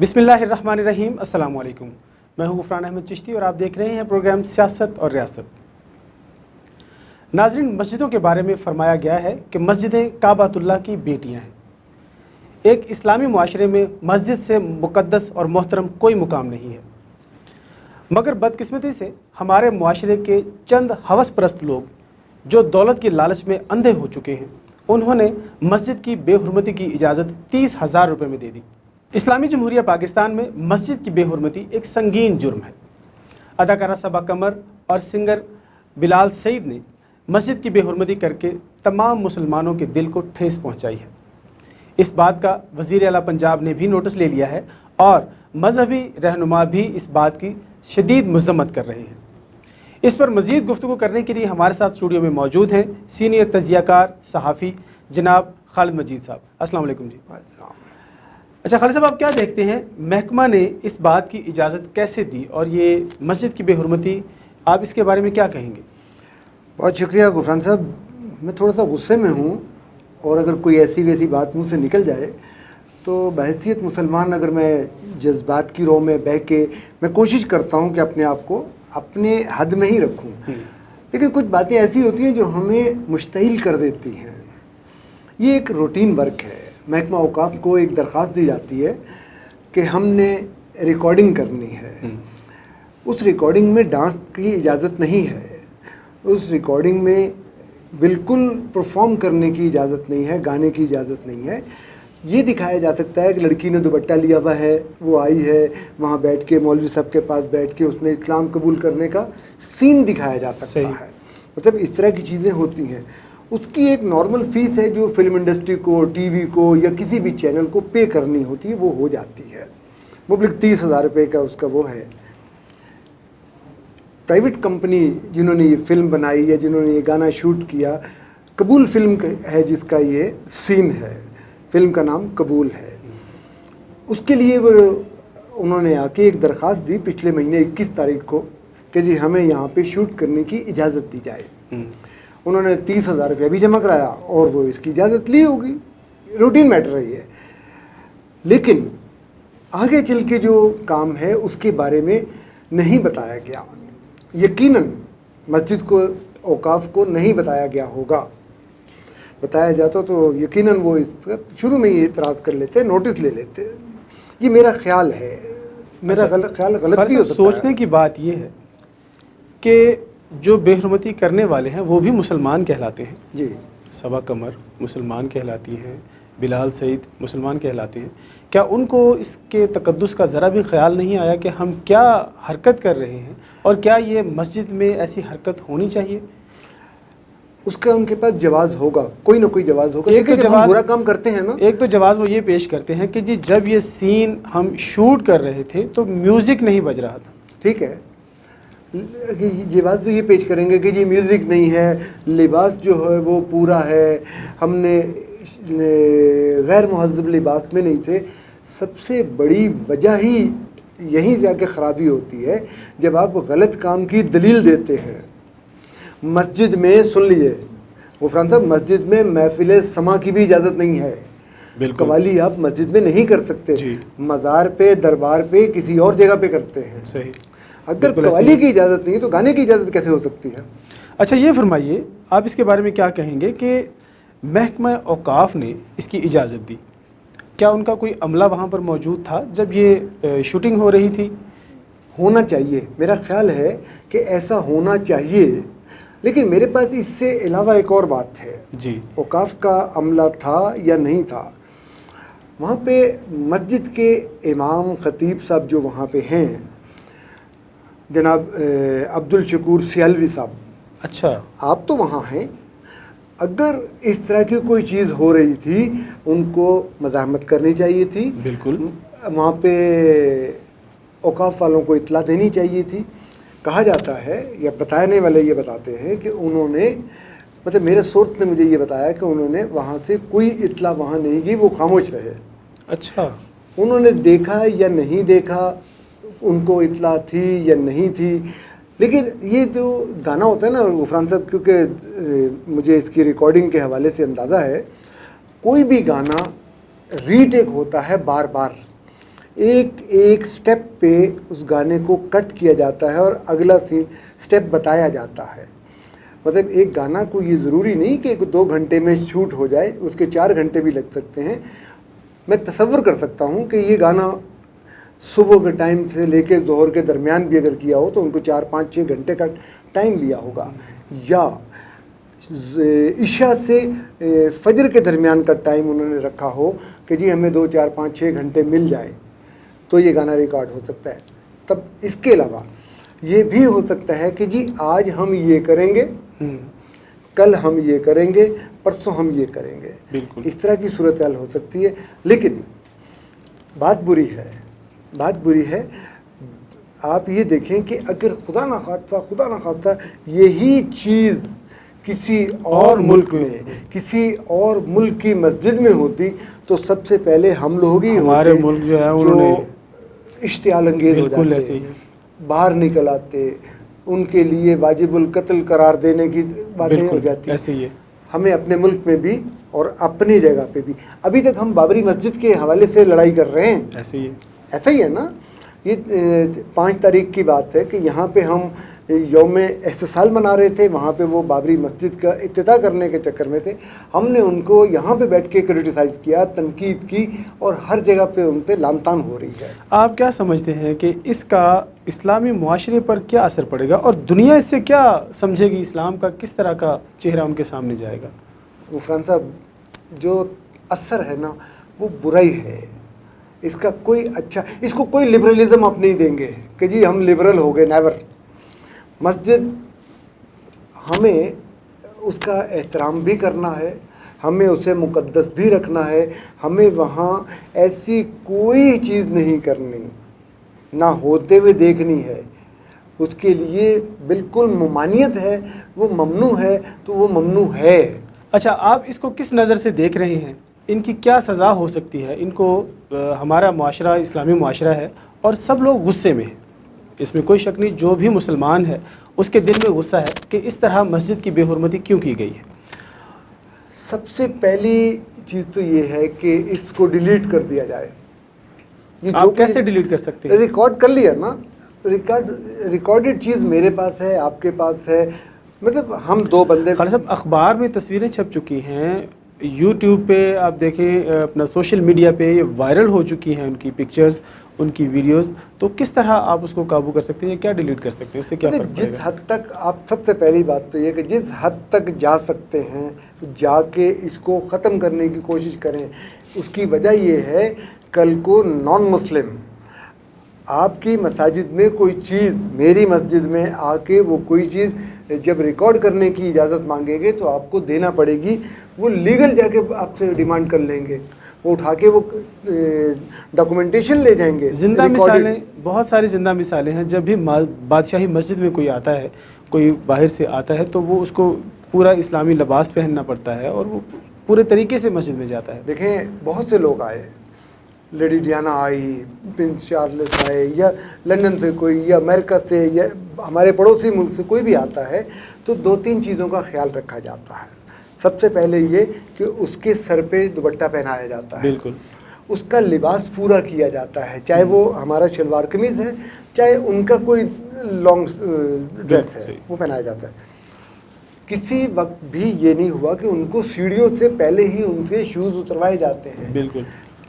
बिस्मिल्लाहिर्रहमानिर्रहीम, अस्सलाम वालेकुम। मैं हूं गुफरान अहमद चिश्ती और आप देख रहे हैं प्रोग्राम सियासत और रियासत। नाज़रीन, मस्जिदों के बारे में फ़रमाया गया है कि मस्जिदें काबातुल्लाह की बेटियां हैं। एक इस्लामी मुआशरे में मस्जिद से मुक़द्दस और मोहतरम कोई मुकाम नहीं है, मगर बदकिस्मती से हमारे मुआशरे के चंद हवस परस्त लोग जो दौलत की लालच में अंधे हो चुके हैं, उन्होंने मस्जिद की बेहुरमती की इजाज़त 30,000 रुपये में दे दी। इस्लामी जमहूरिया पाकिस्तान में मस्जिद की बेहुरमती एक संगीन जुर्म है। अदाकारा सबा कमर और सिंगर बिलाल सईद ने मस्जिद की बेहुरमती करके तमाम मुसलमानों के दिल को ठेस पहुंचाई है। इस बात का वज़ीर आला पंजाब ने भी नोटिस ले लिया है और मजहबी रहनुमा भी इस बात की शदीद मज़म्मत कर रहे हैं। इस पर मज़ीद गुफ्तगू करने के लिए हमारे साथ स्टूडियो में मौजूद हैं सीनियर तजियाकार सहाफ़ी जनाब खालिद मजीद साहब। अस्सलाम वालेकुम जी। अच्छा खालिद साहब, आप क्या देखते हैं, महकमा ने इस बात की इजाज़त कैसे दी और ये मस्जिद की बेहुरमती, आप इसके बारे में क्या कहेंगे? बहुत शुक्रिया गुफरान साहब। मैं थोड़ा सा गुस्से में हूँ और अगर कोई ऐसी वैसी बात मुँह से निकल जाए तो बहैसियत मुसलमान अगर मैं जज्बात की रोह में बह के मैं कोशिश करता हूँ कि अपने आप को अपने हद में ही रखूँ, लेकिन कुछ बातें ऐसी होती हैं जो हमें मुश्तइल कर देती हैं। ये एक रूटीन वर्क है। महकमा औकाफ को एक दरख्वास्त दी जाती है कि हमने रिकॉर्डिंग करनी है। उस रिकॉर्डिंग में डांस की इजाज़त नहीं है, उस रिकॉर्डिंग में बिल्कुल परफॉर्म करने की इजाज़त नहीं है, गाने की इजाज़त नहीं है। ये दिखाया जा सकता है कि लड़की ने दुपट्टा लिया हुआ है, वो आई है, वहाँ बैठ के मौलवी साहब के पास बैठ के उसने इस्लाम कबूल करने का सीन दिखाया जा सकता है। मतलब इस तरह की चीज़ें होती हैं। उसकी एक नॉर्मल फ़ीस है जो फिल्म इंडस्ट्री को, टीवी को या किसी भी चैनल को पे करनी होती है, वो हो जाती है। मुबलिक 30,000 रुपये का उसका वो है। प्राइवेट कंपनी जिन्होंने ये फिल्म बनाई या जिन्होंने ये गाना शूट किया, कबूल फिल्म है जिसका ये सीन है, फिल्म का नाम कबूल है। उसके लिए वो उन्होंने आके एक दरख्वास्त दी पिछले महीने 21 तारीख को कि जी हमें यहाँ पे शूट करने की इजाज़त दी जाए। उन्होंने 30,000 रुपया भी जमा कराया और वो इसकी इजाज़त ली होगी, रूटीन मैटर है ये। लेकिन आगे चल के जो काम है उसके बारे में नहीं बताया गया। यकीनन मस्जिद को, औकाफ को नहीं बताया गया होगा। बताया जाता तो यकीनन वो इस पर शुरू में ही एतराज़ कर लेते, नोटिस ले लेते। ये मेरा ख्याल है, मेरा ख्याल गलत भी हो सकता है। सोचने की बात ये है कि जो बेहुरमती करने वाले हैं वो भी मुसलमान कहलाते हैं जी। सबा कमर मुसलमान कहलाती हैं, बिलाल सईद मुसलमान कहलाते हैं। क्या उनको इसके तकद्दुस का ज़रा भी ख्याल नहीं आया कि हम क्या हरकत कर रहे हैं और क्या ये मस्जिद में ऐसी हरकत होनी चाहिए? उसका उनके पास जवाज़ होगा, कोई ना कोई जवाज़ होगा। एक तो जब हम बुरा काम करते हैं ना, एक तो जवाज़ वो ये पेश करते हैं कि जी जब ये सीन हम शूट कर रहे थे तो म्यूज़िक नहीं बज रहा था। ठीक है, जवाब तो ये पेश करेंगे कि जी म्यूज़िक नहीं है, लिबास जो है वो पूरा है, हमने गैर मुहज़्ज़ब लिबास में नहीं थे। सबसे बड़ी वजह ही यहीं जाके ख़राबी होती है जब आप गलत काम की दलील देते हैं। मस्जिद में सुन लीजिए गुफरान साहब, मस्जिद में महफिल समा की भी इजाज़त नहीं है। कवाली आप मस्जिद में नहीं कर सकते, मज़ार पे, दरबार पे, किसी और जगह पे करते हैं। सही। अगर कवाली की इजाज़त नहीं है तो गाने की इजाज़त कैसे हो सकती है? अच्छा ये फरमाइए, आप इसके बारे में क्या कहेंगे कि महकमा औकाफ ने इसकी इजाज़त दी, क्या उनका कोई अमला वहाँ पर मौजूद था जब ये शूटिंग हो रही थी? होना चाहिए, मेरा ख्याल है कि ऐसा होना चाहिए। लेकिन मेरे पास इससे अलावा एक और बात है जी। औकाफ का अमला था या नहीं था? वहाँ पे मस्जिद के इमाम ख़तीब साहब जो वहाँ पे हैं, जनाब अब्दुल शकूर सियालवी साहब। अच्छा, आप तो वहाँ हैं। अगर इस तरह की कोई चीज़ हो रही थी, उनको मज़ाहमत करनी चाहिए थी। बिल्कुल। वहाँ पे औकाफ वालों को इत्तला देनी चाहिए थी। कहा जाता है या बताने वाले ये बताते हैं कि उन्होंने, मतलब मेरे सोर्स ने मुझे ये बताया कि उन्होंने वहाँ से कोई इत्तला वहाँ नहीं की, वो खामोश रहे। अच्छा, उन्होंने देखा या नहीं देखा, उनको इत्तला थी या नहीं थी। लेकिन ये जो गाना होता है ना गुफरान साहब, क्योंकि मुझे इसकी रिकॉर्डिंग के हवाले से अंदाज़ा है, कोई भी गाना रीटेक होता है बार बार। एक एक स्टेप पे उस गाने को कट किया जाता है और अगला स्टेप बताया जाता है। मतलब एक गाना को ये ज़रूरी नहीं कि 2 घंटे में शूट हो जाए, उसके 4 घंटे भी लग सकते हैं। मैं तसव्वुर कर सकता हूँ कि ये गाना सुबह के टाइम से लेके ज़ोहर के दरमियान भी अगर किया हो तो उनको 4, 5, 6 घंटे का टाइम लिया होगा, या इशा से फजर के दरमियान का टाइम उन्होंने रखा हो कि जी हमें 2, 4, 5, 6 घंटे मिल जाए तो ये गाना रिकॉर्ड हो सकता है। तब इसके अलावा ये भी हो सकता है कि जी आज हम ये करेंगे, कल हम ये करेंगे, परसों हम ये करेंगे, इस तरह की सूरत हाल हो सकती है। लेकिन बात बुरी है, आप ये देखें कि अगर खुदा ना खास्ता यही चीज़ किसी और मुल्क में, किसी और मुल्क की मस्जिद में होती तो सबसे पहले हम लोग ही हमारे मुल्क जो है जो इश्तियाल अंगेज हो जाते, बाहर निकल आते, उनके लिए वाजिबुल कत्ल करार देने की बातें हो जाती। ऐसे ही है हमें अपने मुल्क में भी और अपनी जगह पे भी। अभी तक हम बाबरी मस्जिद के हवाले से लड़ाई कर रहे हैं, ऐसा ही है ना। ये 5 तारीख की बात है कि यहाँ पे हम यौम एहसास मना रहे थे, वहाँ पे वो बाबरी मस्जिद का इफ्तिताह करने के चक्कर में थे। हमने उनको यहाँ पे बैठ के क्रिटिसाइज़ किया, तनकीद की, और हर जगह पे उन पे लानतान हो रही है। आप क्या समझते हैं कि इसका इस्लामी मुआशरे पर क्या असर पड़ेगा और दुनिया इससे क्या समझेगी? इस्लाम का किस तरह का चेहरा उनके सामने जाएगा? गुफरान साहब, जो असर है ना वो बुरा ही है। इसका कोई अच्छा, इसको कोई लिबरलिज़म आप नहीं देंगे कि जी हम लिबरल हो गए, नेवर। मस्जिद हमें उसका एहतराम भी करना है, हमें उसे मुक़द्दस भी रखना है, हमें वहाँ ऐसी कोई चीज़ नहीं करनी, ना होते हुए देखनी है। उसके लिए बिल्कुल ममानियत है, वो ममनू है तो वो ममनू है। अच्छा, आप इसको किस नज़र से देख रहे हैं? इनकी क्या सज़ा हो सकती है? इनको हमारा मुआशरा इस्लामी मुआशरा है और सब लोग गुस्से में हैं, इसमें कोई शक नहीं। जो भी मुसलमान है उसके दिल में गुस्सा है कि इस तरह मस्जिद की बेहुरमती क्यों की गई है। सबसे पहली चीज़ तो ये है कि इसको डिलीट कर दिया जाए। ये आप कैसे डिलीट कर सकते हैं? रिकॉर्ड कर लिया ना, रिकॉर्डेड चीज़ मेरे पास है, आपके पास है, मतलब हम 2 बंदे। खालिद साहब, अखबार में तस्वीरें छप चुकी हैं, यूट्यूब पे आप देखें, अपना सोशल मीडिया पे ये वायरल हो चुकी हैं उनकी पिक्चर्स, उनकी वीडियोस। तो किस तरह आप उसको काबू कर सकते हैं या क्या डिलीट कर सकते हैं? इससे क्या फ़र्क पड़ेगा? जिस हद तक आप, सबसे पहली बात तो ये कि जिस हद तक जा सकते हैं जाके इसको ख़त्म करने की कोशिश करें। उसकी वजह ये है, कल को नॉन मुस्लिम आपकी मसाजिद में कोई चीज़, मेरी मस्जिद में आके वो कोई चीज़ जब रिकॉर्ड करने की इजाज़त मांगेंगे तो आपको देना पड़ेगी। वो लीगल जाके आपसे डिमांड कर लेंगे, वो उठा के वो डॉक्यूमेंटेशन ले जाएंगे। जिंदा मिसालें, बहुत सारी जिंदा मिसालें हैं। जब भी बादशाही मस्जिद में कोई आता है, कोई बाहर से आता है, तो वो उसको पूरा इस्लामी लिबास पहनना पड़ता है और वो पूरे तरीके से मस्जिद में जाता है। देखें, बहुत से लोग आए, लेडी डियाना आई, प्रिंस चार्ल्स आए, या लंदन से कोई, या अमेरिका से, या हमारे पड़ोसी मुल्क से कोई भी आता है, तो 2-3 चीज़ों का ख्याल रखा जाता है। सबसे पहले ये कि उसके सर पे दुपट्टा पहनाया जाता है, बिल्कुल, उसका लिबास पूरा किया जाता है, चाहे वो हमारा शलवार कमीज़ है, चाहे उनका कोई लॉन्ग ड्रेस है, वो पहनाया जाता है। किसी वक्त भी ये नहीं हुआ कि उनको सीढ़ियों से पहले ही उनके शूज़ उतरवाए जाते हैं। बिल्कुल,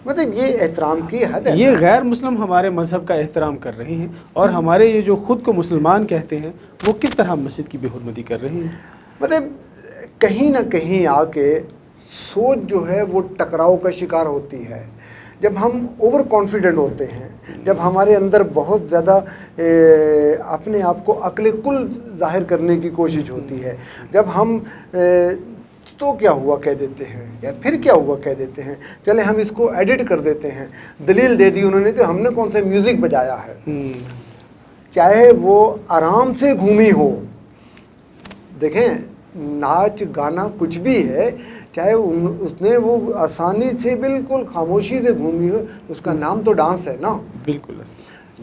मतलब ये एहतराम की हद है। ये गैर मुस्लिम हमारे मज़हब का एहतराम कर रहे हैं और हमारे ये जो ख़ुद को मुसलमान कहते हैं वो किस तरह मस्जिद की बेहुरमती कर रहे हैं। मतलब कहीं ना कहीं आके सोच जो है वो टकराव का शिकार होती है। जब हम ओवर कॉन्फिडेंट होते हैं, जब हमारे अंदर बहुत ज़्यादा अपने आप को अक्ल कुल ज़ाहिर करने की कोशिश होती है, जब हम तो क्या हुआ कह देते हैं या फिर क्या हुआ कह देते हैं, चले हम इसको एडिट कर देते हैं, दलील दे दी उन्होंने कि हमने कौन सा म्यूज़िक बजाया है, चाहे वो आराम से घूमी हो। देखें, नाच गाना कुछ भी है, चाहे उसने वो आसानी से बिल्कुल खामोशी से घूमी हो, उसका नाम तो डांस है ना। बिल्कुल,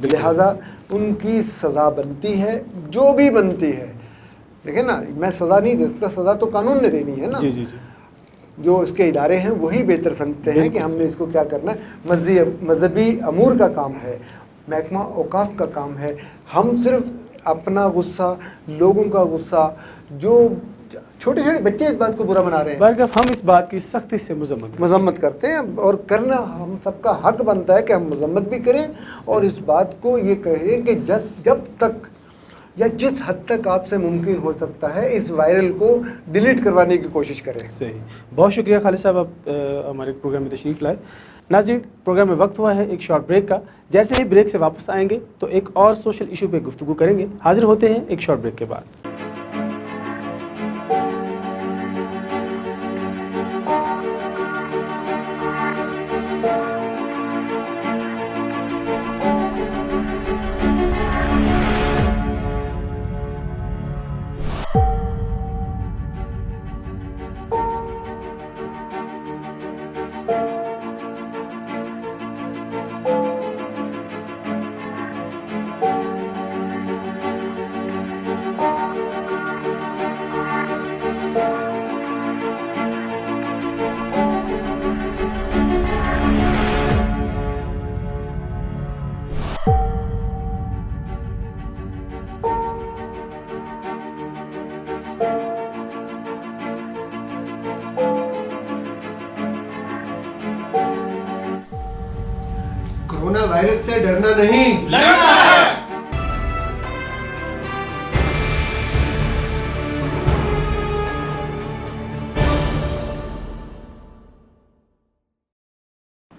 लिहाजा उनकी सज़ा बनती है, जो भी बनती है। देखें ना, मैं सज़ा नहीं दे सकता, सज़ा तो कानून ने देनी है ना। जी जी जी। जो इसके इदारे हैं वही बेहतर समझते हैं कि हमने इसको क्या करना है। मजहबी अमूर का काम है, महकमा औकाफ का काम है। हम सिर्फ अपना गुस्सा, लोगों का गुस्सा, जो छोटे छोटे बच्चे इस बात को बुरा बना रहे हैं, बरगफ हम इस बात की सख्ती से मजम्मत करते हैं, और करना हम सबका हक बनता है कि हम मजम्मत भी करें और इस बात को ये कहें कि जब तक या जिस हद तक आपसे मुमकिन हो सकता है इस वायरल को डिलीट करवाने की कोशिश करें। सही, बहुत शुक्रिया खालिद साहब, आप हमारे प्रोग्राम में तशरीफ़ लाए। नाज़रीन, प्रोग्राम में वक्त हुआ है एक शॉर्ट ब्रेक का। जैसे ही ब्रेक से वापस आएंगे तो एक और सोशल इशू पे गुफ्तगू करेंगे। हाजिर होते हैं एक शॉर्ट ब्रेक के बाद। कोरोना वायरस से डरना नहीं, लड़ना है।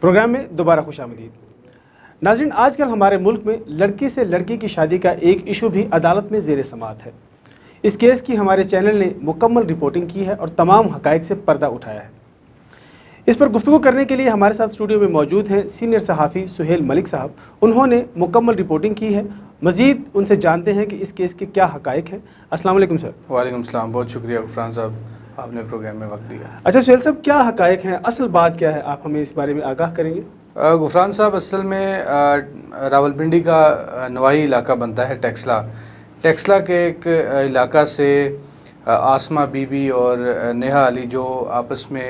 प्रोग्राम में दोबारा खुशामदीद। नाज़रीन, आजकल हमारे मुल्क में लड़की से लड़की की शादी का एक इशू भी अदालत में ज़ेर समाअत है। इस केस की हमारे चैनल ने मुकम्मल रिपोर्टिंग की है और तमाम हक़ाइक़ से पर्दा उठाया है। इस पर गुफ्तगू करने के लिए हमारे साथ स्टूडियो में मौजूद हैं सीनियर सहाफ़ी सुहेल मलिक साहब। उन्होंने मुकम्मल रिपोर्टिंग की है। मज़ीद उनसे जानते हैं कि इस केस के क्या हक़ाइक़ हैं। अस्सलाम वालेकुम सर। वालेकुम सलाम, बहुत शुक्रिया गुफरान साहब, आपने प्रोग्राम में वक्त दिया। अच्छा सुहेल साहब, क्या हक़ाइक़ हैं, असल बात क्या है, आप हमें इस बारे में आगाह करेंगे? गुफरान साहब, असल में रावलपिंडी का नवाही इलाका बनता है टेक्सला के एक इलाका से आसमा बीबी और नेहा अली जो आपस में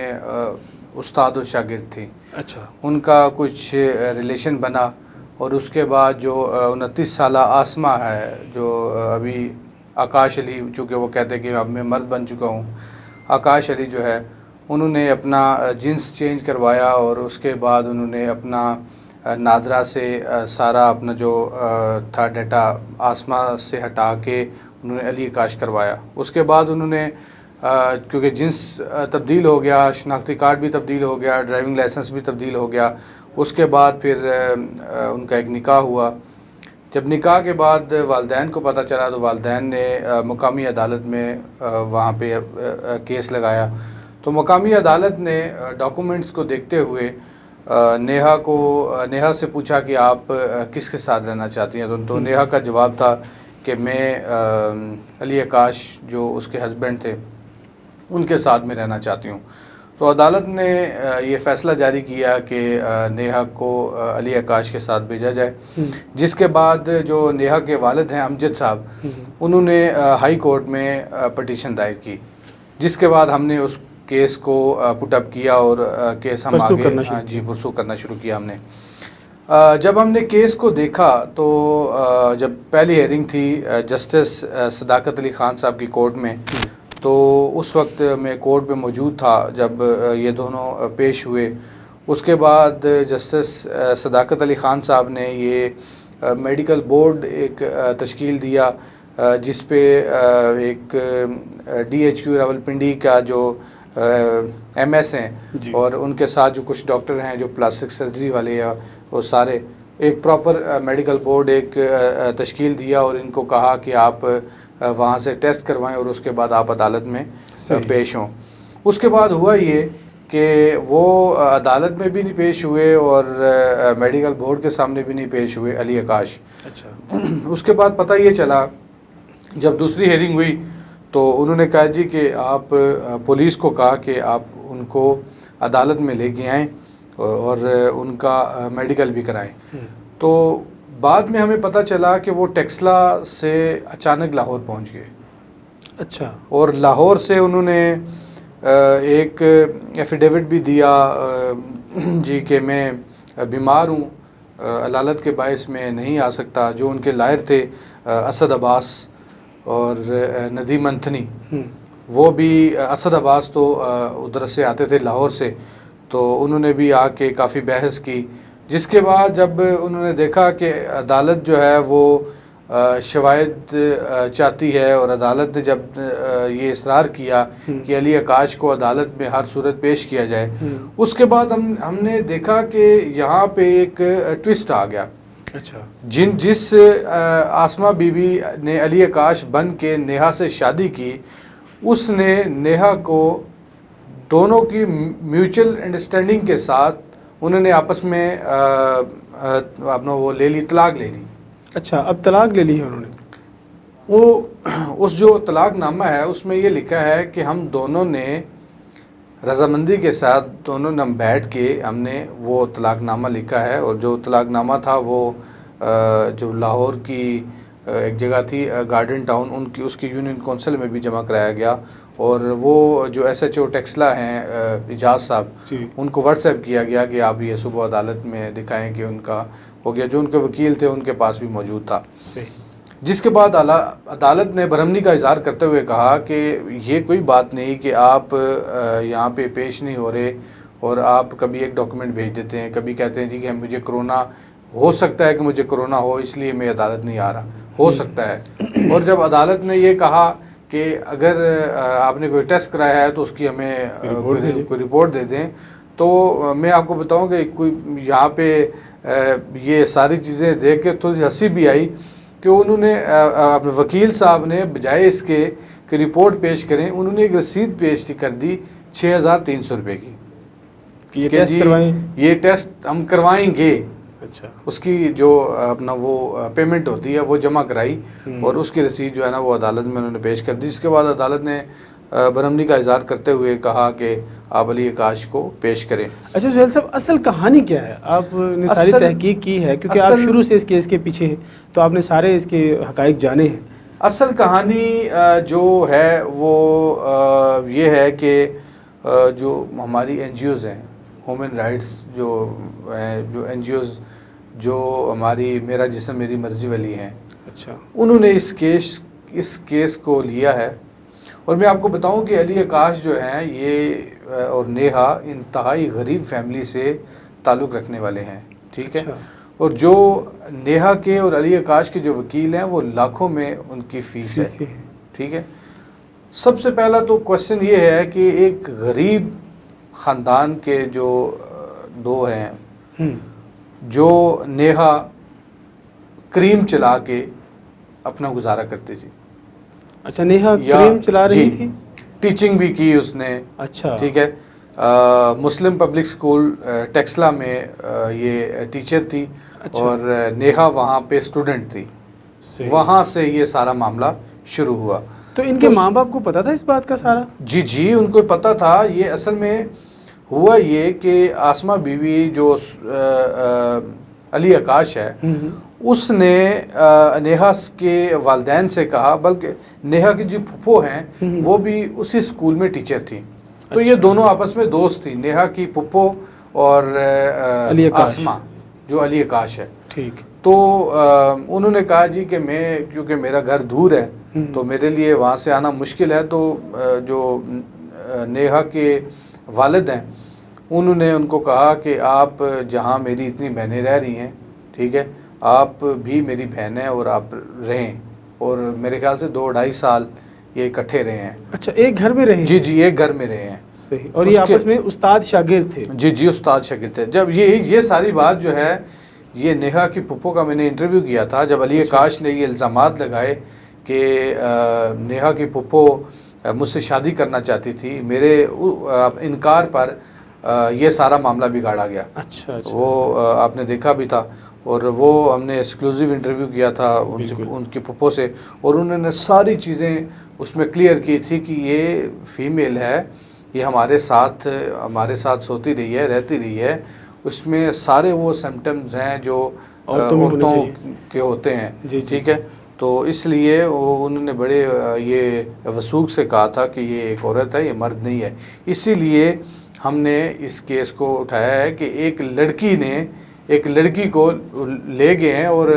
उस्ताद और शागिर्द थी, अच्छा, उनका कुछ रिलेशन बना और उसके बाद जो 29 साला आसमा है, जो अभी आकाश अली, चूँकि वो कहते हैं कि अब मैं मर्द बन चुका हूँ, आकाश अली जो है उन्होंने अपना जिन्स चेंज करवाया और उसके बाद उन्होंने अपना नादरा से सारा अपना जो था डाटा आसमा से हटा के उन्होंने अली आकाश करवाया। उसके बाद उन्होंने क्योंकि जिन्स तब्दील हो गया, शनाख्ती कार्ड भी तब्दील हो गया, ड्राइविंग लाइसेंस भी तब्दील हो गया। उसके बाद फिर उनका एक निकाह हुआ। जब निकाह के बाद वालदैन को पता चला तो वालदैन ने मुकामी अदालत में वहाँ पे केस लगाया। तो मुकामी अदालत ने डॉक्यूमेंट्स को देखते हुए नेहा से पूछा कि आप किसके साथ रहना चाहती हैं। तो नेहा का जवाब था कि मैं अली आकाश जो उसके हस्बैंड थे उनके साथ में रहना चाहती हूँ। तो अदालत ने ये फ़ैसला जारी किया कि नेहा को अली आकाश के साथ भेजा जाए, जिसके बाद जो नेहा के वालिद हैं अमजद साहब, उन्होंने हाई कोर्ट में पटिशन दायर की, जिसके बाद हमने उस केस को पुट अप किया और केस हम आगे पुरसू करना शुरू किया हमने। जब हमने केस को देखा तो जब पहली हेयरिंग थी जस्टिस सदाकत अली ख़ान साहब की कोर्ट में, तो उस वक्त मैं कोर्ट में मौजूद था जब ये दोनों पेश हुए। उसके बाद जस्टिस सदाकत अली ख़ान साहब ने ये मेडिकल बोर्ड एक तश्कील दिया, जिस पे एक DHQ रावलपिंडी का जो MS हैं और उनके साथ जो कुछ डॉक्टर हैं जो प्लास्टिक सर्जरी वाले हैं, वो सारे एक प्रॉपर मेडिकल बोर्ड एक तश्कील दिया और इनको कहा कि आप वहाँ से टेस्ट करवाएं और उसके बाद आप अदालत में पेश हों। उसके बाद हुआ ये कि वो अदालत में भी नहीं पेश हुए और मेडिकल बोर्ड के सामने भी नहीं पेश हुए अली आकाश। अच्छा। उसके बाद पता ये चला, जब दूसरी हेयरिंग हुई तो उन्होंने कहा जी कि आप पुलिस को कहा कि आप उनको अदालत में लेके आएँ और उनका मेडिकल भी कराएं। तो बाद में हमें पता चला कि वो टेक्सला से अचानक लाहौर पहुंच गए। अच्छा। और लाहौर से उन्होंने एक एफिडेविट भी दिया जी कि मैं बीमार हूँ, अदालत के बायस में नहीं आ सकता। जो उनके लायर थे असद अब्बास और नदीम अंथनी, वो भी असद अब्बास तो उधर से आते थे लाहौर से, तो उन्होंने भी आके काफ़ी बहस की। जिसके बाद जब उन्होंने देखा कि अदालत जो है वो शवाहिद चाहती है और अदालत ने जब ये इसरार किया कि अली आकाश को अदालत में हर सूरत पेश किया जाए, उसके बाद हमने देखा कि यहाँ पे एक ट्विस्ट आ गया। अच्छा। जिस आसमा बीबी ने अली आकाश बन के नेहा से शादी की, उसने नेहा को दोनों की म्यूचुअल अंडरस्टैंडिंग के साथ उन्होंने आपस में अपना वो ले ली, तलाक ले ली। अच्छा, अब तलाक ले ली है उन्होंने। वो उस जो तलाकनामा है उसमें ये लिखा है कि हम दोनों ने रजामंदी के साथ दोनों ने बैठ के हमने वो तलाकनामा लिखा है। और जो तलाकनामा था वो जो लाहौर की एक जगह थी गार्डन टाउन, उनकी उसकी यूनियन कौंसिल में भी जमा कराया गया। और वो जो SHO टेक्सला हैं इजाज़ साहब, उनको व्हाट्सएप किया गया कि आप ये सुबह अदालत में दिखाएं कि उनका हो गया। जो उनके वकील थे उनके पास भी मौजूद था। जिसके बाद अदालत ने बरहमनी का इजहार करते हुए कहा कि ये कोई बात नहीं कि आप यहाँ पे पेश नहीं हो रहे और आप कभी एक डॉक्यूमेंट भेज देते हैं, कभी कहते हैं जी कि मुझे कोरोना हो सकता है कि मुझे कोरोना हो इसलिए मैं अदालत नहीं आ रहा, हो सकता है। और जब अदालत ने ये कहा कि अगर आपने कोई टेस्ट कराया है तो उसकी हमें कोई रिपोर्ट दे दें, तो मैं आपको बताऊं कि कोई यहाँ पे ये सारी चीज़ें देख के थोड़ी सी हंसी भी आई कि उन्होंने अपने वकील साहब ने बजाय इसके कि रिपोर्ट पेश करें, उन्होंने एक रसीद पेश कर दी 6,300 रुपये की, ये टेस्ट हम करवाएंगे। अच्छा। उसकी जो अपना वो पेमेंट होती है वो जमा कराई और उसकी रसीद जो है ना वो अदालत में उन्होंने पेश कर दी। इसके बाद अदालत ने बरहमनी का इजहार करते हुए कहा कि आप अली आकाश को पेश करें। अच्छा सुहेल साहब, असल कहानी क्या है? आपने सारी तहकीक की है क्योंकि आप शुरू से इस केस के पीछे हैं, तो आपने सारे इसके हकाइक जाने हैं। असल कहानी जो है वो ये है कि जो हमारी NGOs हैं, ह्यूमन राइट्स जो हैं, जो NGOs जो हमारी मेरा जिस्म मेरी मर्जी वाली हैं, अच्छा, उन्होंने इस केस को लिया है। और मैं आपको बताऊं कि अली आकाश जो हैं ये और नेहा इंतहाई गरीब फैमिली से ताल्लुक़ रखने वाले हैं, ठीक है। और जो नेहा के और अली आकाश के जो वकील हैं वो लाखों में उनकी फ़ीस है, ठीक है। सबसे पहला तो क्वेश्चन ये है कि एक गरीब ख़ानदान के जो दो हैं, जो नेहा क्रीम चला के अपना गुजारा करती थी। अच्छा, नेहा क्रीम चला रही थी, टीचिंग भी की उसने, अच्छा, ठीक है। मुस्लिम पब्लिक स्कूल टेक्सला में ये टीचर थी। अच्छा। और नेहा वहाँ पे स्टूडेंट थी, वहाँ से ये सारा मामला शुरू हुआ। तो इनके माँ बाप को पता था इस बात का सारा? जी उनको पता था। ये असल में हुआ ये कि आसमा बीवी जो अली आकाश है, उसने नेहा के वालिदैन से कहा, बल्कि नेहा की जो फुप्पो हैं वो भी उसी स्कूल में टीचर थी। तो ये दोनों आपस में दोस्त थी, नेहा की फुप्पो और आसमा जो अली आकाश है, ठीक। तो उन्होंने कहा जी कि मैं, क्योंकि मेरा घर दूर है तो मेरे लिए वहाँ से आना मुश्किल है, तो जो नेहा के वालिद हैं उन्होंने उनको कहा कि आप जहाँ मेरी इतनी बहनें रह रही हैं, ठीक है, आप भी मेरी बहन है और आप रहें। और मेरे ख्याल से 2-2.5 साल ये इकट्ठे रहे हैं। अच्छा, एक घर में रहे? जी एक घर में रहे हैं। सही। और ये आपस में उस्ताद शागिर्द थे? जी उस्ताद शागिर्द थे। जब ये सारी बात जो है ये नेहा की फुप्पो का मैंने इंटरव्यू किया था, जब अली आकाश ने ये इल्ज़ामात लगाए कि नेहा की फुप्पो मुझसे शादी करना चाहती थी, मेरे इनकार पर ये सारा मामला बिगाड़ा गया। अच्छा। वो आपने देखा भी था और वो हमने एक्सक्लूसिव इंटरव्यू किया था उनकी फुप्पो से, और उन्होंने सारी चीज़ें उसमें क्लियर की थी कि ये फीमेल है, ये हमारे साथ सोती रही है, रहती रही है। उसमें सारे वो सिम्टम्स हैं जो औरतों के होते हैं, ठीक है। तो इसलिए वो उन्होंने बड़े ये वसूख से कहा था कि ये एक औरत है, ये मर्द नहीं है। इसीलिए हमने इस केस को उठाया है कि एक लड़की ने एक लड़की को ले गए हैं और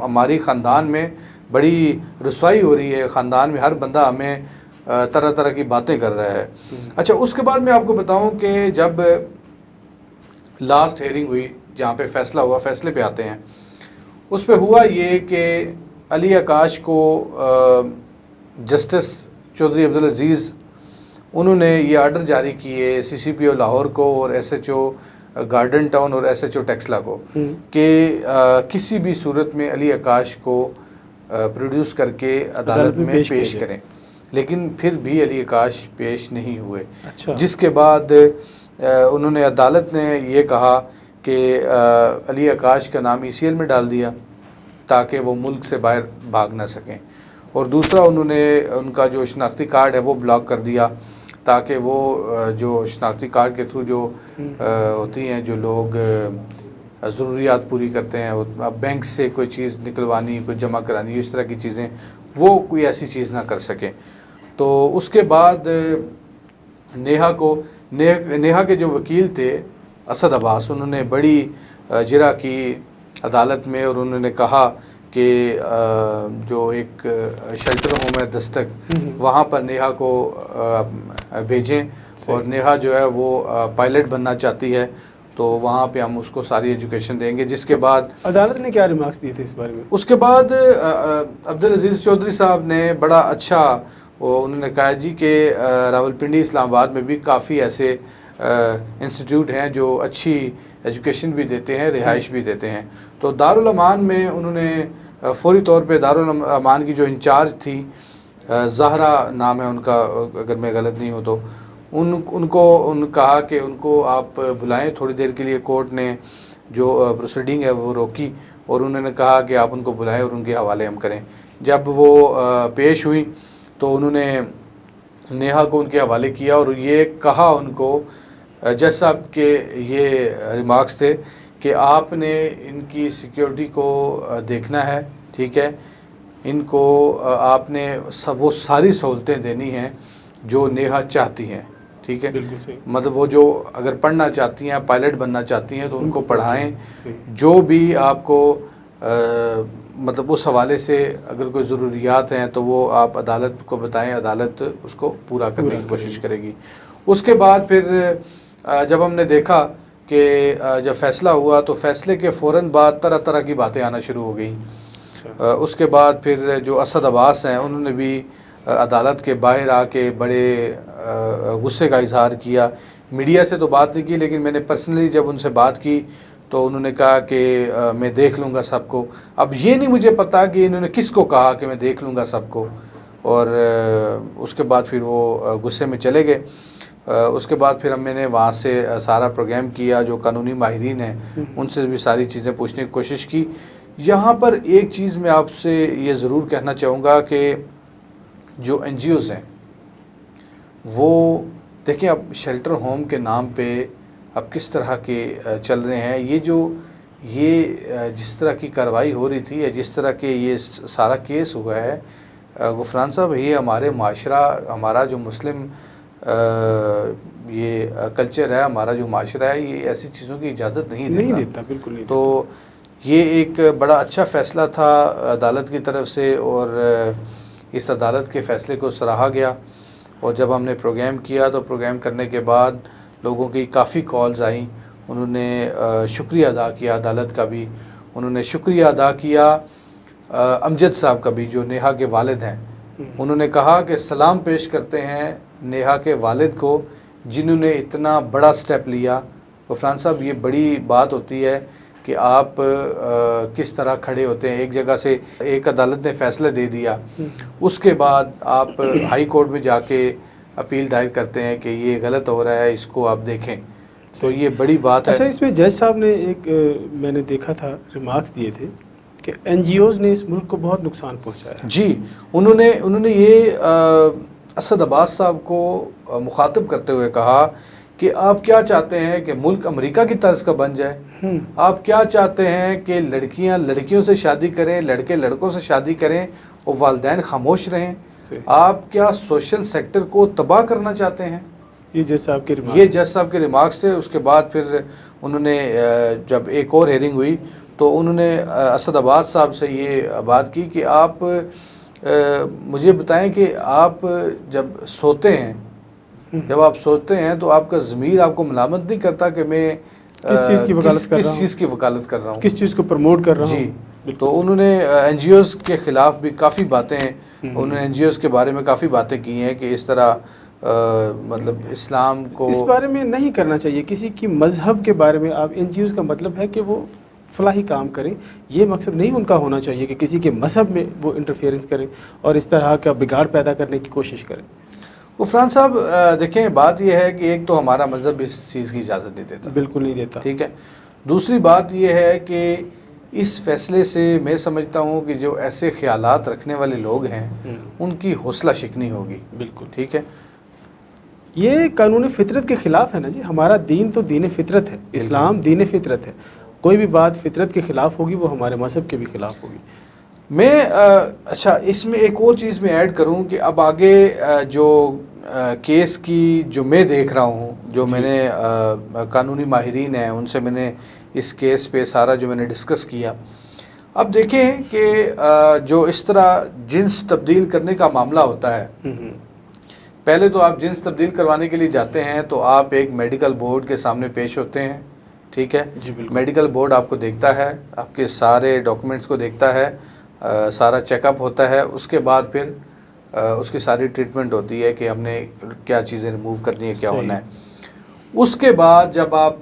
हमारी ख़ानदान में बड़ी रसवाई हो रही है। ख़ानदान में हर बंदा हमें तरह तरह की बातें कर रहा है। अच्छा, उसके बाद मैं आपको बताऊं कि जब लास्ट हेयरिंग हुई जहाँ पे फ़ैसला हुआ, फ़ैसले पे आते हैं, उस पे हुआ ये कि अली आकाश को जस्टिस चौधरी अब्दुल अजीज़ उन्होंने ये आर्डर जारी किए CCPO लाहौर को और SHO गार्डन टाउन और SHO टेक्सला को कि किसी भी सूरत में अली आकाश को प्रोड्यूस करके अदालत में पेश करें। लेकिन फिर भी अली आकाश पेश नहीं हुए। अच्छा। जिसके बाद उन्होंने अदालत ने ये कहा कि अली आकाश का नाम ECL में डाल दिया ताकि वो मुल्क से बाहर भाग ना सकें, और दूसरा उन्होंने उनका जो शनाख्ती कार्ड है वो ब्लॉक कर दिया ताकि वो जो शनाख्ती कार्ड के थ्रू जो होती हैं, जो लोग ज़रूरियात पूरी करते हैं, अब बैंक से कोई चीज़ निकलवानी, कोई जमा करानी, इस तरह की चीज़ें, वो कोई ऐसी चीज़ ना कर सकें। तो उसके बाद नेहा के जो वकील थे असद अब्बास, उन्होंने बड़ी जिरा की अदालत में और उन्होंने कहा कि जो एक शेल्टर होम है दस्तक, वहाँ पर नेहा को भेजें, और नेहा जो है वो पायलट बनना चाहती है, तो वहाँ पे हम उसको सारी एजुकेशन देंगे। जिसके बाद अदालत ने क्या रिमार्क्स दिए थे इस बारे में? उसके बाद अब्दुल अजीज़ चौधरी साहब ने बड़ा अच्छा उन्होंने कहा जी कि रावलपिंडी इस्लामाबाद में भी काफ़ी ऐसे इंस्टीट्यूट हैं जो अच्छी एजुकेशन भी देते हैं, रिहाइश भी देते हैं। तो दारुल अमान में उन्होंने फौरी तौर पे दारुल अमान की जो इंचार्ज थी, ज़हरा नाम है उनका अगर मैं गलत नहीं हूँ तो, उनको कहा कि उनको आप बुलाएं थोड़ी देर के लिए। कोर्ट ने जो प्रोसीडिंग है वो रोकी और उन्होंने कहा कि आप उनको बुलाएं और उनके हवाले हम करें। जब वो पेश हुई तो उन्होंने नेहा को उनके हवाले किया और ये कहा उनको, जज साहब के ये रिमार्क्स थे कि आपने इनकी सिक्योरिटी को देखना है, ठीक है, इनको आपने वो सारी सहूलतें देनी हैं जो नेहा चाहती हैं, ठीक है। बिल्कुल सही। मतलब वो जो अगर पढ़ना चाहती हैं, पायलट बनना चाहती हैं, तो उनको पढ़ाएं। जो भी आपको मतलब उस हवाले से अगर कोई ज़रूरियात हैं तो वो आप अदालत को बताएं, अदालत उसको पूरा करने की कोशिश करेगी। उसके बाद फिर जब हमने देखा कि जब फ़ैसला हुआ तो फ़ैसले के फ़ौरन बाद तरह तरह की बातें आना शुरू हो गई। उसके बाद फिर जो असद अब्बास हैं उन्होंने भी अदालत के बाहर आके बड़े गुस्से का इजहार किया। मीडिया से तो बात नहीं की, लेकिन मैंने पर्सनली जब उनसे बात की तो उन्होंने कहा कि मैं देख लूँगा सबको। अब ये नहीं मुझे पता कि इन्होंने किसको कहा कि मैं देख लूँगा सबको, और उसके बाद फिर वो गुस्से में चले गए। उसके बाद फिर मैंने वहाँ से सारा प्रोग्राम किया, जो कानूनी माहिरीन हैं उनसे भी सारी चीज़ें पूछने की कोशिश की। यहाँ पर एक चीज़ मैं आपसे ये ज़रूर कहना चाहूँगा कि जो NGOs हैं वो देखें, अब शेल्टर होम के नाम पे अब किस तरह के चल रहे हैं। ये जिस तरह की कार्रवाई हो रही थी या जिस तरह के ये सारा केस हुआ है, गुफरान साहब, ये हमारे माशरा, हमारा जो मुस्लिम ये कल्चर है, हमारा जो माशरा है, ये ऐसी चीज़ों की इजाज़त नहीं देता। बिल्कुल नहीं। तो ये एक बड़ा अच्छा फ़ैसला था अदालत की तरफ से और इस अदालत के फ़ैसले को सराहा गया। और जब हमने प्रोग्राम किया तो प्रोग्राम करने के बाद लोगों की काफ़ी कॉल्स आई, उन्होंने शुक्रिया अदा किया अदालत का भी, उन्होंने शुक्रिया अदा किया अमजद साहब का भी, जो नेहा के वालिद हैं। उन्होंने कहा कि सलाम पेश करते हैं नेहा के वालिद को जिन्होंने इतना बड़ा स्टेप लिया। गुफरान साहब, ये बड़ी बात होती है कि आप किस तरह खड़े होते हैं। एक जगह से एक अदालत ने फ़ैसला दे दिया, उसके बाद आप हाई कोर्ट में जाके अपील दायर करते हैं कि ये गलत हो रहा है, इसको आप देखें, तो ये बड़ी बात है। अच्छा, इसमें जज साहब ने एक मैंने देखा था रिमार्क्स दिए थे कि NGOs ने इस मुल्क को बहुत नुकसान पहुंचाया। जी, उन्होंने ये असद अब्बास साहब को मुखातिब करते हुए कहा कि आप क्या चाहते हैं कि मुल्क अमेरिका की तर्ज का बन जाए, आप क्या चाहते हैं कि लड़कियां लड़कियों से शादी करें, लड़के लड़कों से शादी करें और वालिदैन खामोश रहें, आप क्या सोशल सेक्टर को तबाह करना चाहते हैं? ये जज साहब के रिमार्क्स थे। उसके बाद फिर उन्होंने जब एक और हेयरिंग हुई तो उन्होंने असद अब्बास साहब से ये बात की कि आप मुझे बताएं कि आप जब सोते हैं, जब आप सोते हैं तो आपका ज़मीर आपको मलामत नहीं करता कि मैं किस चीज़ की वकालत कर रहा हूँ, किस चीज़ को प्रमोट कर रहा हूँ? जी। तो उन्होंने NGOs के ख़िलाफ़ भी काफ़ी बातें, उन्होंने NGOs के बारे में काफ़ी बातें की हैं कि इस तरह मतलब इस्लाम को इस बारे में नहीं करना चाहिए। किसी की मज़हब के बारे में आप NGOs का मतलब है कि वो फलाही काम करें, ये मकसद नहीं उनका होना चाहिए कि किसी के मज़हब में वो इंटरफेरेंस करें और इस तरह का बिगाड़ पैदा करने की कोशिश करें। गुफरान साहब देखें, बात यह है कि एक तो हमारा मज़हब इस चीज़ की इजाज़त नहीं देता, बिल्कुल नहीं देता, ठीक है। दूसरी बात यह है कि इस फैसले से मैं समझता हूँ कि जो ऐसे ख्यालात रखने वाले लोग हैं उनकी हौसला शिकनी होगी, बिल्कुल, ठीक है। ये कानून फितरत के ख़िलाफ़ है ना जी। हमारा दीन तो दीन फितरत है, इस्लाम दीन फितरत है। कोई भी बात फितरत के ख़िलाफ़ होगी वो हमारे मज़हब के भी ख़िलाफ़ होगी। मैं अच्छा, इसमें एक और चीज़ मैं ऐड करूं कि अब आगे जो केस की जो मैं देख रहा हूं, जो मैंने कानूनी माहिरीन हैं उनसे मैंने इस केस पे सारा जो मैंने डिस्कस किया, अब देखें कि जो इस तरह जिन्स तब्दील करने का मामला होता है, पहले तो आप जिन्स तब्दील करवाने के लिए जाते हैं तो आप एक मेडिकल बोर्ड के सामने पेश होते हैं, ठीक है। मेडिकल बोर्ड आपको देखता है, आपके सारे डॉक्यूमेंट्स को देखता है, सारा चेकअप होता है, उसके बाद फिर उसकी सारी ट्रीटमेंट होती है कि हमने क्या चीज़ें रिमूव करनी है, क्या होना है। उसके बाद जब आप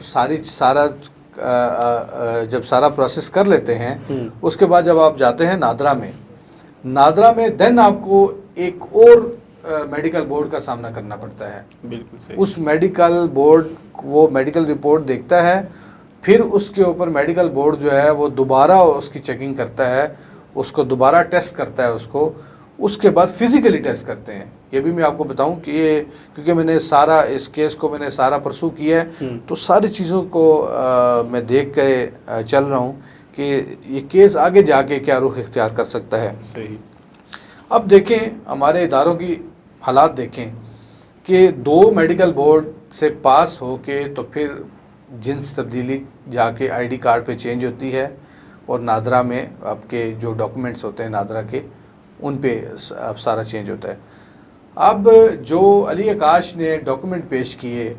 जब सारा प्रोसेस कर लेते हैं, उसके बाद जब आप जाते हैं नादरा में देन आपको एक और मेडिकल बोर्ड का सामना करना पड़ता है। बिल्कुल सही। उस मेडिकल बोर्ड वो मेडिकल रिपोर्ट देखता है, फिर उसके ऊपर मेडिकल बोर्ड जो है वो दोबारा उसकी चेकिंग करता है, उसको दोबारा टेस्ट करता है उसके बाद फिज़िकली टेस्ट करते हैं। ये भी मैं आपको बताऊं कि ये, क्योंकि मैंने सारा इस केस को मैंने सारा परसू किया है, तो सारी चीज़ों को मैं देख के चल रहा हूँ कि ये केस आगे जाके क्या रुख इख्तियार कर सकता है। सही। अब देखें हमारे इदारों की हालात देखें कि 2 मेडिकल बोर्ड से पास हो के तो फिर जिन्स तब्दीली जाके ID कार्ड पे चेंज होती है और नादरा में आपके जो डॉक्यूमेंट्स होते हैं नादरा के उन पे अब सारा चेंज होता है। अब जो अली आकाश ने डॉक्यूमेंट पेश किए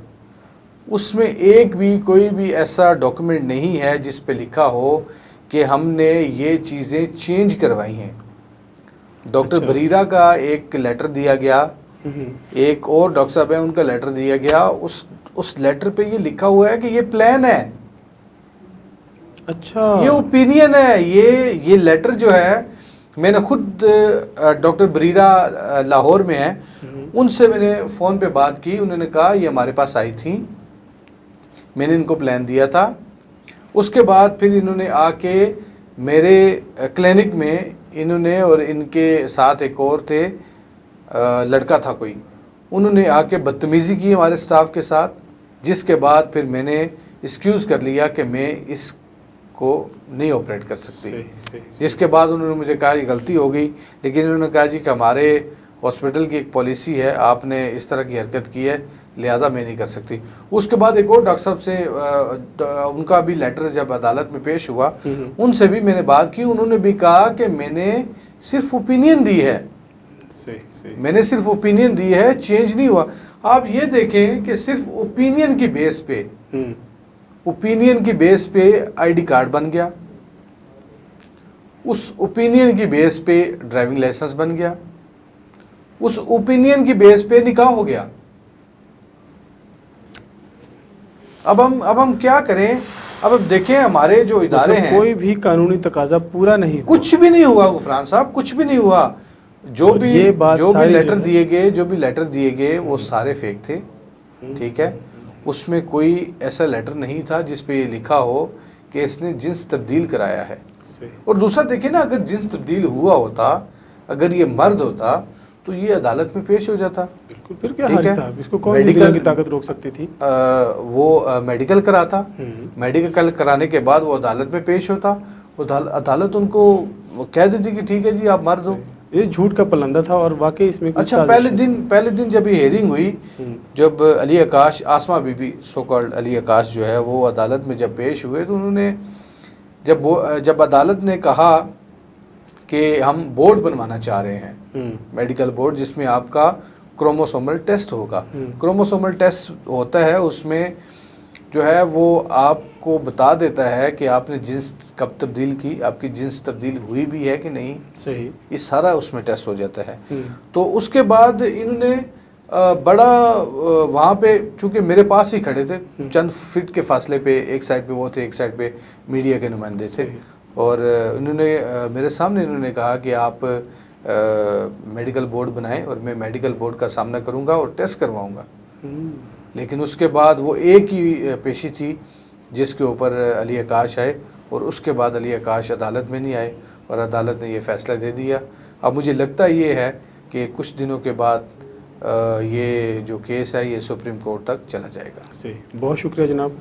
उसमें एक भी कोई भी ऐसा डॉक्यूमेंट नहीं है जिस पे लिखा हो कि हमने ये चीज़ें चेंज करवाई हैं। डॉक्टर बरीरा का एक लेटर दिया गया, एक और डॉक्टर साहब है उनका लेटर दिया गया, उस लेटर पे ये लिखा हुआ है कि ये प्लान है। अच्छा, ये ओपिनियन है। ये लेटर जो है मैंने खुद डॉक्टर बरीरा लाहौर में है, उनसे मैंने फ़ोन पे बात की, उन्होंने कहा ये हमारे पास आई थी, मैंने इनको प्लान दिया था। उसके बाद फिर इन्होंने आके मेरे क्लिनिक में इन्होंने और इनके साथ एक और थे लड़का था कोई, उन्होंने आके बदतमीज़ी की हमारे स्टाफ के साथ, जिसके बाद फिर मैंने एक्सक्यूज़ कर लिया कि मैं इसको नहीं ऑपरेट कर सकती। जिसके बाद उन्होंने मुझे कहा ये गलती हो गई, लेकिन उन्होंने कहा जी कि हमारे हॉस्पिटल की एक पॉलिसी है, आपने इस तरह की हरकत की है लिहाजा मैं नहीं कर सकती। उसके बाद एक और डॉक्टर साहब से उनका भी लेटर जब अदालत में पेश हुआ, उनसे भी मैंने बात की, उन्होंने भी कहा कि मैंने सिर्फ ओपिनियन दी है, मैंने सिर्फ ओपिनियन दी है, चेंज नहीं हुआ। आप ये देखें कि सिर्फ ओपिनियन की बेस पे ID कार्ड बन गया, उस ओपिनियन की बेस पे ड्राइविंग लाइसेंस बन गया, उस ओपिनियन की बेस पे निकाह हो गया। अब हम क्या करें? अब देखें हमारे जो इदारे हैं, कोई भी कानूनी तकाजा पूरा नहीं हुआ, कुछ भी नहीं हुआ गुफरान साहब, कुछ भी नहीं हुआ। जो भी लेटर दिए गए वो सारे फेक थे, ठीक है। उसमें कोई ऐसा लेटर नहीं था जिस पे ये लिखा हो कि इसने जिन्स तब्दील कराया है। और दूसरा देखिए ना, अगर जिन्स तब्दील हुआ होता, अगर ये मर्द होता तो ये अदालत में पेश हो जाता। बिल्कुल, फिर क्या ठीक हर्ज है। था? इसको कौन सी मेडिकल- दुनिया की ताकत रोक सकती थी? वो मेडिकल कराता, मेडिकल कराने के बाद वो अदालत में पेश होता, अदालत उनको वो कह देती कि ठीक है जी आप मर्द हो। ये झूठ का पलंदा था और वाकई इसमें कुछ अच्छा, साजिश है। पहले दिन जब ये हेयरिंग हुई, हम्म, जब अली आकाश, आसमा बीबी सो कॉल्ड अली आकाश जो है वो अदालत में जब पेश हुए, तो उन्होंने जब अदालत ने कहा कि हम बोर्ड बनवाना चाह रहे हैं, मेडिकल बोर्ड, जिसमें आपका क्रोमोसोमल टेस्ट होगा। क्रोमोसोमल टेस्ट होता है, उसमें जो है वो आपको बता देता है कि आपने जिन्स कब तब्दील की, आपकी जिन्स तब्दील हुई भी है कि नहीं, सही। ये सारा उसमें टेस्ट हो जाता है। हम्म, तो उसके बाद इन्होंने बड़ा वहाँ पे, चूँकि मेरे पास ही खड़े थे, चंद फीट के फासले पे, एक साइड पे वो थे, एक साइड पे मीडिया के नुमाइंदे थे, सही। और इन्होंने मेरे सामने इन्होंने कहा कि आप मेडिकल बोर्ड बनाएं और मैं मेडिकल बोर्ड का सामना करूंगा और टेस्ट करवाऊंगा। हम्म, लेकिन उसके बाद वो एक ही पेशी थी जिसके ऊपर अली आकाश आए, और उसके बाद अली आकाश अदालत में नहीं आए और अदालत ने ये फ़ैसला दे दिया। अब मुझे लगता ये है कि कुछ दिनों के बाद ये जो केस है ये सुप्रीम कोर्ट तक चला जाएगा। सही। बहुत शुक्रिया जनाब।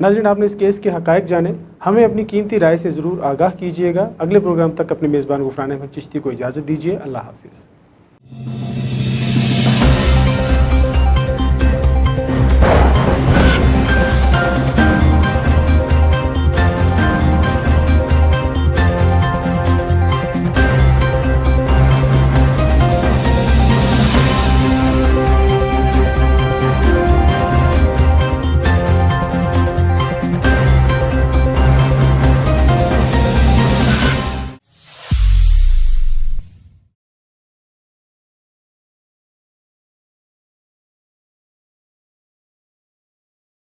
नाज़रीन, आपने इस केस के हक़ाइक़ जाने, हमें अपनी कीमती राय से ज़रूर आगाह कीजिएगा। अगले प्रोग्राम तक अपने मेज़बान गुफ़रान अहमद चिश्ती को इजाज़त दीजिए। अल्लाह हाफ़िज़।